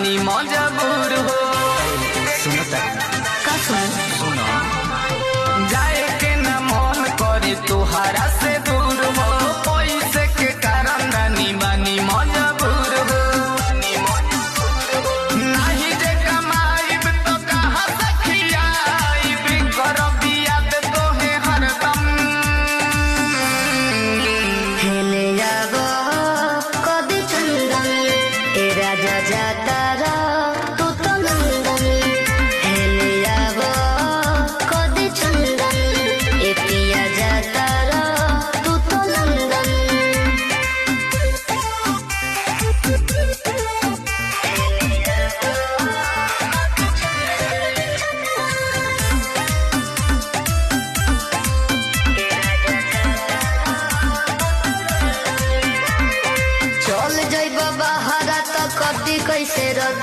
बानी मजबूर हो। का सुनो जाए के न मन करे तुहारा से दूर हो, पैसे के कारण रानी बानी मजबूर हो। नहीं जे कमाईब तो कहाँ से खियाईब, करब याद तोहे हरदम। हेले जाबो कदी चंदन ए राजा जाता रा तू तो नंदन। हेले जाबो कदी चंदन ए पिया जाता रा तू तो नंदन। चल जाइबा बाहरा तो कदी कैसे रह